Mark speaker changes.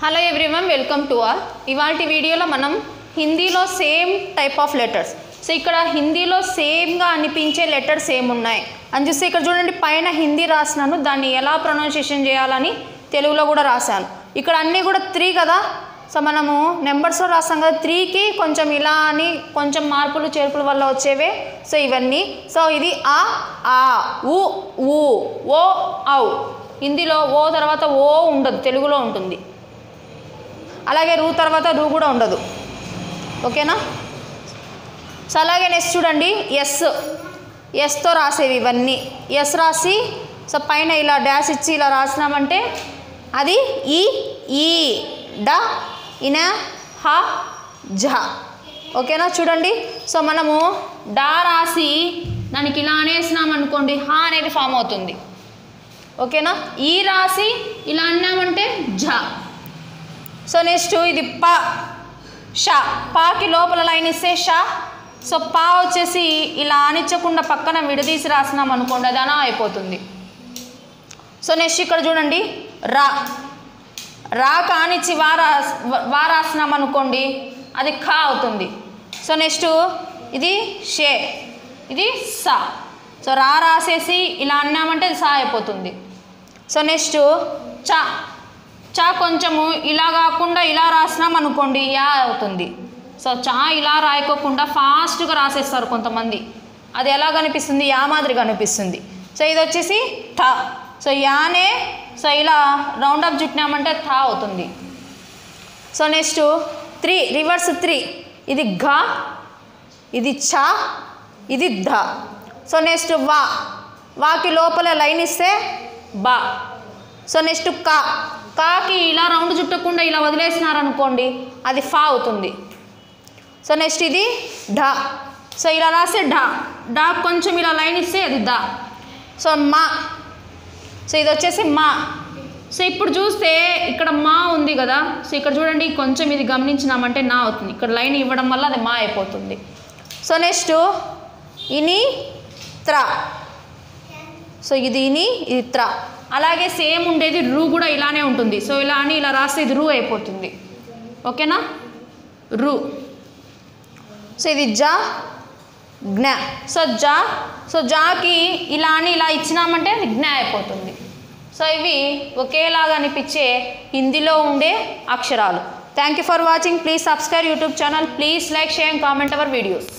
Speaker 1: Hello everyone, welcome to all. ఇవాల్టి వీడియోలో మనం హిందీలో same type of letters, so ఇక్కడ హిందీలో సేమ్గా అనిపించే లెటర్స్ ఏమున్నాయి అని చూస్తే ఇక్కడ చూడండి, పైన హిందీ రాసినాను, దాన్ని ఎలా ప్రొనౌన్సియేషన్ చేయాలని తెలుగులో కూడా రాశాను. ఇక్కడ అన్నీ కూడా 3 కదా, సో మనము నెంబర్స్లో రాస్తాం కదా, 3కి కొంచెం ఇలా అని కొంచెం మార్పులు చేర్పుల వల్ల వచ్చేవే. సో ఇవన్నీ, సో ఇది ఆ ఉ ఊ ఓ ఔ. హిందీలో ఓ తర్వాత ఓ ఉండదు, తెలుగులో ఉంటుంది. అలాగే రూ తర్వాత రూ కూడా ఉండదు, ఓకేనా. సో అలాగే నెక్స్ట్ చూడండి, ఎస్తో రాసేవి ఇవన్నీ. ఎస్ రాసి సో పైన ఇలా డాష్ ఇచ్చి ఇలా రాసినామంటే అది ఈ డ ఇన హ జ, ఓకేనా. చూడండి, సో మనము డా రాసి దానికి ఇలా అనేసినాం అనుకోండి, హ అనేది ఫామ్ అవుతుంది, ఓకేనా. ఈ రాసి ఇలా అన్నామంటే జ. సో నెక్స్ట్ ఇది ప షా, పాకి లోపల లైన్ ఇస్తే షా. సో పా వచ్చేసి ఇలా ఆనిచ్చకుండా పక్కన విడదీసి రాసినాం అనుకోండి, అది అనా అయిపోతుంది. సో నెక్స్ట్ ఇక్కడ చూడండి, రా కానిచ్చి వా రాసినాం అనుకోండి, అది ఖా అవుతుంది. సో నెక్స్ట్ ఇది షే, ఇది సా. సో రాసేసి ఇలా అన్నామంటే అది సా అయిపోతుంది. సో నెక్స్ట్ చా కొంచెము ఇలా కాకుండా ఇలా రాసినాం అనుకోండి, యా అవుతుంది. సో చా ఇలా రాయకోకుండా ఫాస్ట్గా రాసేస్తారు కొంతమంది, అది ఎలా కనిపిస్తుంది, యా మాదిరి కనిపిస్తుంది. సో ఇది వచ్చేసి థ. సో యానే సో ఇలా రౌండ్ అప్ చుట్టినామంటే థా అవుతుంది. సో నెక్స్ట్ 3 రివర్స్ 3, ఇది ఘ, ఇది ఛ, ఇది ధ. సో నెక్స్ట్ వాకి లోపల లైన్ ఇస్తే బా. సో నెక్స్ట్ కాకి ఇలా రౌండ్ చుట్టకుండా ఇలా వదిలేసినారనుకోండి, అది ఫా అవుతుంది. సో నెక్స్ట్ ఇది ఢ. సో ఇలా రాస్తే ఢ కొంచెం ఇలా లైన్ ఇస్తే అది ద. సో మా, సో ఇది వచ్చేసి మా. సో ఇప్పుడు చూస్తే ఇక్కడ మా ఉంది కదా, సో ఇక్కడ చూడండి కొంచెం ఇది గమనించినామంటే నా అవుతుంది, ఇక్కడ లైన్ ఇవ్వడం వల్ల అది మా అయిపోతుంది. సో నెక్స్ట్ ఇని త్ర. సో ఇది ఇని, ఇది త్ర. అలాగే సేమ్ ఉండేది రూ కూడా ఇలానే ఉంటుంది. సో ఇలా అని ఇలా రాస్తే ఇది రూ అయిపోతుంది, ఓకేనా, రూ. సో ఇది జా జ్ఞ. సో జాకి ఇలా అని ఇలా ఇచ్చినామంటే అది జ్ఞ అయిపోతుంది. సో ఇవి ఒకేలాగా అనిపించే హిందీలో ఉండే అక్షరాలు. Thank you for watching. Please subscribe YouTube channel. Please like, share and comment our videos.